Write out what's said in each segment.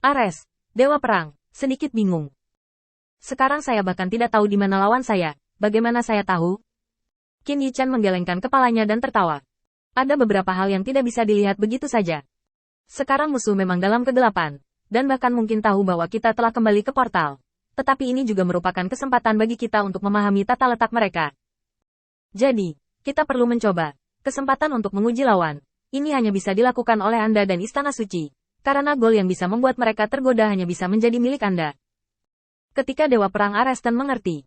Ares, Dewa Perang, sedikit bingung. Sekarang saya bahkan tidak tahu di mana lawan saya, bagaimana saya tahu? Qin Yichan menggelengkan kepalanya dan tertawa. Ada beberapa hal yang tidak bisa dilihat begitu saja. Sekarang musuh memang dalam kegelapan, dan bahkan mungkin tahu bahwa kita telah kembali ke portal. Tetapi ini juga merupakan kesempatan bagi kita untuk memahami tata letak mereka. Jadi, kita perlu mencoba. Kesempatan untuk menguji lawan. Ini hanya bisa dilakukan oleh Anda dan Istana Suci. Karena gol yang bisa membuat mereka tergoda hanya bisa menjadi milik Anda. Ketika Dewa Perang Arestan mengerti,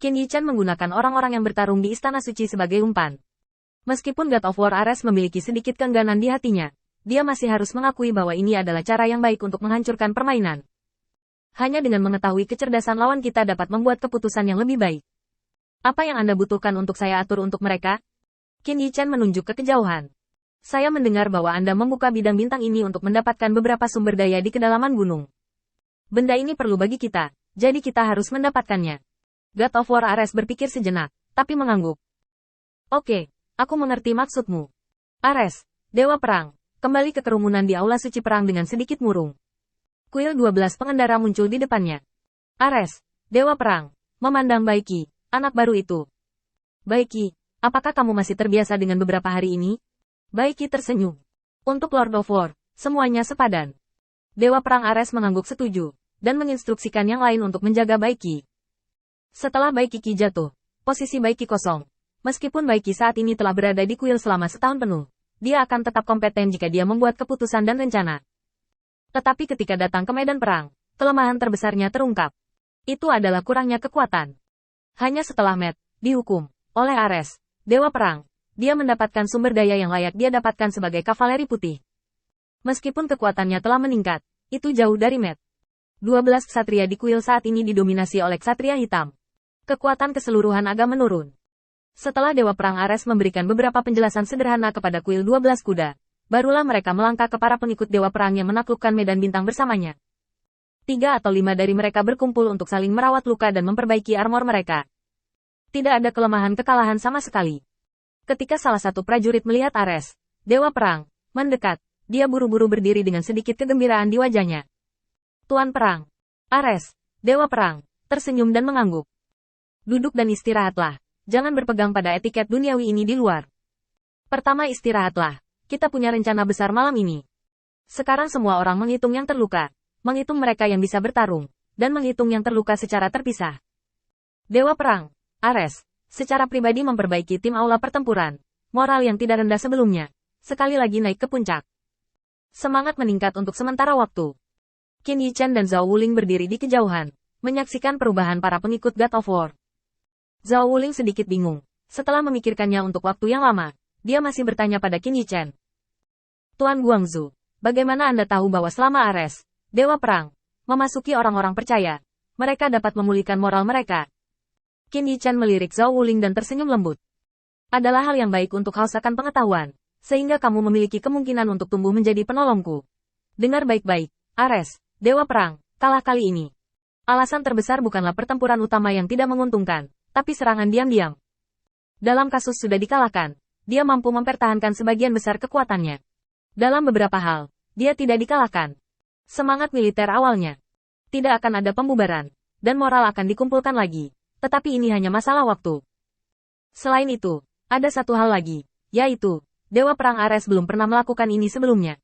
Qin Yichan menggunakan orang-orang yang bertarung di Istana Suci sebagai umpan. Meskipun God of War Ares memiliki sedikit keengganan di hatinya, dia masih harus mengakui bahwa ini adalah cara yang baik untuk menghancurkan permainan. Hanya dengan mengetahui kecerdasan lawan kita dapat membuat keputusan yang lebih baik. Apa yang Anda butuhkan untuk saya atur untuk mereka? Qin Yichan menunjuk ke kejauhan. Saya mendengar bahwa Anda membuka bidang bintang ini untuk mendapatkan beberapa sumber daya di kedalaman gunung. Benda ini perlu bagi kita, jadi kita harus mendapatkannya. God of War Ares berpikir sejenak, tapi mengangguk. Oke, aku mengerti maksudmu. Ares, Dewa Perang, kembali ke kerumunan di Aula Suci Perang dengan sedikit murung. Kuil 12 pengendara muncul di depannya. Ares, Dewa Perang, memandang Baiki, anak baru itu. Baiki, apakah kamu masih terbiasa dengan beberapa hari ini? Baiki tersenyum. Untuk Lord of War, semuanya sepadan. Dewa Perang Ares mengangguk setuju, dan menginstruksikan yang lain untuk menjaga Baiki. Setelah Baiki jatuh, posisi Baiki kosong. Meskipun Baiki saat ini telah berada di kuil selama setahun penuh, dia akan tetap kompeten jika dia membuat keputusan dan rencana. Tetapi ketika datang ke medan perang, kelemahan terbesarnya terungkap. Itu adalah kurangnya kekuatan. Hanya setelah Matt dihukum oleh Ares, Dewa Perang, dia mendapatkan sumber daya yang layak dia dapatkan sebagai kavaleri putih. Meskipun kekuatannya telah meningkat, itu jauh dari Matt. 12 ksatria di kuil saat ini didominasi oleh ksatria hitam. Kekuatan keseluruhan agak menurun. Setelah Dewa Perang Ares memberikan beberapa penjelasan sederhana kepada kuil 12 kuda, barulah mereka melangkah ke para pengikut Dewa Perang yang menaklukkan medan bintang bersamanya. 3 atau 5 dari mereka berkumpul untuk saling merawat luka dan memperbaiki armor mereka. Tidak ada kelemahan kekalahan sama sekali. Ketika salah satu prajurit melihat Ares, Dewa Perang, mendekat, dia buru-buru berdiri dengan sedikit kegembiraan di wajahnya. Tuan Perang, Ares, Dewa Perang, tersenyum dan mengangguk. Duduk dan istirahatlah, jangan berpegang pada etiket duniawi ini di luar. Pertama istirahatlah, kita punya rencana besar malam ini. Sekarang semua orang menghitung yang terluka, menghitung mereka yang bisa bertarung, dan menghitung yang terluka secara terpisah. Dewa Perang, Ares, secara pribadi memperbaiki tim aula pertempuran, moral yang tidak rendah sebelumnya, sekali lagi naik ke puncak. Semangat meningkat untuk sementara waktu. Qin Yichan dan Zhao Wuling berdiri di kejauhan, menyaksikan perubahan para pengikut God of War. Zhao Wuling sedikit bingung, setelah memikirkannya untuk waktu yang lama, dia masih bertanya pada Qin Yichan. Tuan Guangzhou, bagaimana Anda tahu bahwa selama Ares, Dewa Perang, memasuki orang-orang percaya, mereka dapat memulihkan moral mereka? Qin Yichan melirik Zhao Wuling dan tersenyum lembut. Adalah hal yang baik untuk haus akan pengetahuan, sehingga kamu memiliki kemungkinan untuk tumbuh menjadi penolongku. Dengar baik-baik, Ares, Dewa Perang, kalah kali ini. Alasan terbesar bukanlah pertempuran utama yang tidak menguntungkan, tapi serangan diam-diam. Dalam kasus sudah dikalahkan, dia mampu mempertahankan sebagian besar kekuatannya. Dalam beberapa hal, dia tidak dikalahkan. Semangat militer awalnya. Tidak akan ada pembubaran, dan moral akan dikumpulkan lagi. Tetapi ini hanya masalah waktu. Selain itu, ada satu hal lagi, yaitu, Dewa Perang Ares belum pernah melakukan ini sebelumnya.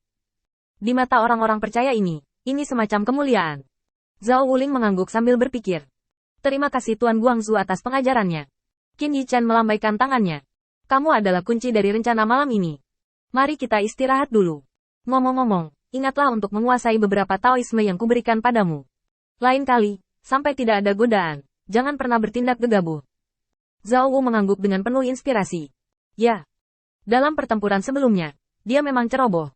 Di mata orang-orang percaya ini semacam kemuliaan. Zhao Wuling mengangguk sambil berpikir. Terima kasih Tuan Guangzhou atas pengajarannya. Qin Yichan melambaikan tangannya. Kamu adalah kunci dari rencana malam ini. Mari kita istirahat dulu. Ngomong-ngomong, ingatlah untuk menguasai beberapa Taoisme yang kuberikan padamu. Lain kali, sampai tidak ada godaan, jangan pernah bertindak gegabah. Zhao Wu mengangguk dengan penuh inspirasi. Ya. Dalam pertempuran sebelumnya, dia memang ceroboh.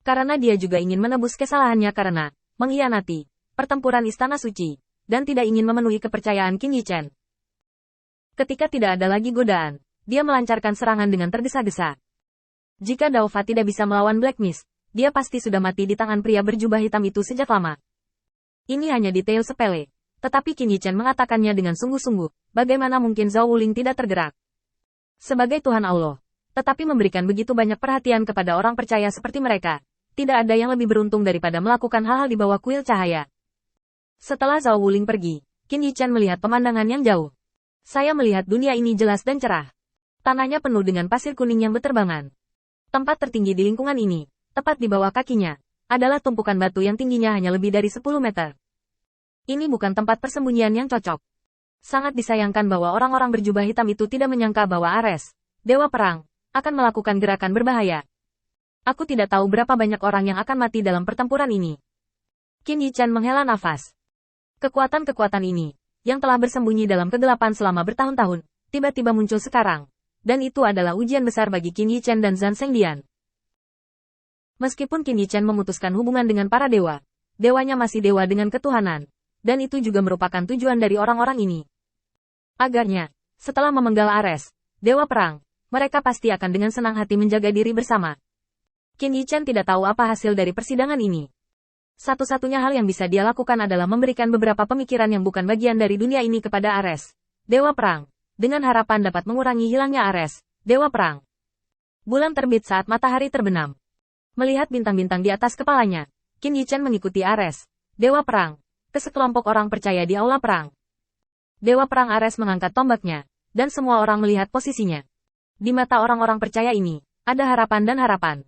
Karena dia juga ingin menebus kesalahannya karena mengkhianati pertempuran Istana Suci, dan tidak ingin memenuhi kepercayaan Qin Yichan. Ketika tidak ada lagi godaan, dia melancarkan serangan dengan tergesa-gesa. Jika Dao Fa tidak bisa melawan Black Mist, dia pasti sudah mati di tangan pria berjubah hitam itu sejak lama. Ini hanya detail sepele. Tetapi Qin Yichan mengatakannya dengan sungguh-sungguh, bagaimana mungkin Zhao Wuling tidak tergerak? Sebagai Tuhan Allah, tetapi memberikan begitu banyak perhatian kepada orang percaya seperti mereka, Tidak ada yang lebih beruntung daripada melakukan hal-hal di bawah kuil cahaya. Setelah Zhao Wuling pergi, Qin Yichan melihat pemandangan yang jauh. Saya melihat dunia ini jelas dan cerah. Tanahnya penuh dengan pasir kuning yang berterbangan. Tempat tertinggi di lingkungan ini, tepat di bawah kakinya, adalah tumpukan batu yang tingginya hanya lebih dari 10 meter. Ini bukan tempat persembunyian yang cocok. Sangat disayangkan bahwa orang-orang berjubah hitam itu tidak menyangka bahwa Ares, Dewa Perang, akan melakukan gerakan berbahaya. Aku tidak tahu berapa banyak orang yang akan mati dalam pertempuran ini. Qin Yichan menghela nafas. Kekuatan-kekuatan ini, yang telah bersembunyi dalam kegelapan selama bertahun-tahun, tiba-tiba muncul sekarang. Dan itu adalah ujian besar bagi Qin Yichan dan Zhan Zhengdian. Meskipun Qin Yichan memutuskan hubungan dengan para dewa, dewanya masih dewa dengan ketuhanan. Dan itu juga merupakan tujuan dari orang-orang ini. Agarnya, setelah memenggal Ares, Dewa Perang, mereka pasti akan dengan senang hati menjaga diri bersama. Qin Yichan tidak tahu apa hasil dari persidangan ini. Satu-satunya hal yang bisa dia lakukan adalah memberikan beberapa pemikiran yang bukan bagian dari dunia ini kepada Ares, Dewa Perang, dengan harapan dapat mengurangi hilangnya Ares, Dewa Perang. Bulan terbit saat matahari terbenam. Melihat bintang-bintang di atas kepalanya, Qin Yichan mengikuti Ares, Dewa Perang, ke sekelompok orang percaya di aula perang. Dewa Perang Ares mengangkat tombaknya, dan semua orang melihat posisinya. Di mata orang-orang percaya ini, ada harapan dan harapan.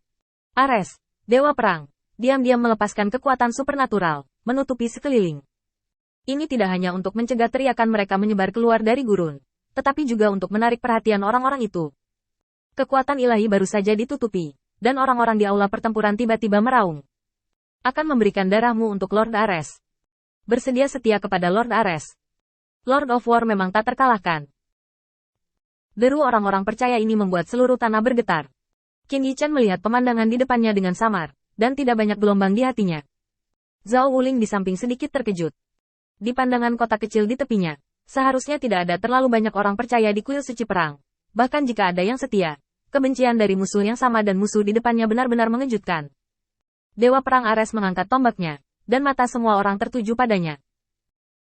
Ares, Dewa Perang, diam-diam melepaskan kekuatan supernatural, menutupi sekeliling. Ini tidak hanya untuk mencegah teriakan mereka menyebar keluar dari gurun, tetapi juga untuk menarik perhatian orang-orang itu. Kekuatan ilahi baru saja ditutupi, dan orang-orang di aula pertempuran tiba-tiba meraung. Akan memberikan darahmu untuk Lord Ares. Bersedia setia kepada Lord Ares. Lord of War memang tak terkalahkan. Deru orang-orang percaya ini membuat seluruh tanah bergetar. Qin Yichan melihat pemandangan di depannya dengan samar, dan tidak banyak gelombang di hatinya. Zhao Wuling di samping sedikit terkejut. Di pandangan kota kecil di tepinya, seharusnya tidak ada terlalu banyak orang percaya di kuil suci perang. Bahkan jika ada yang setia, kebencian dari musuh yang sama dan musuh di depannya benar-benar mengejutkan. Dewa Perang Ares mengangkat tombaknya, dan mata semua orang tertuju padanya.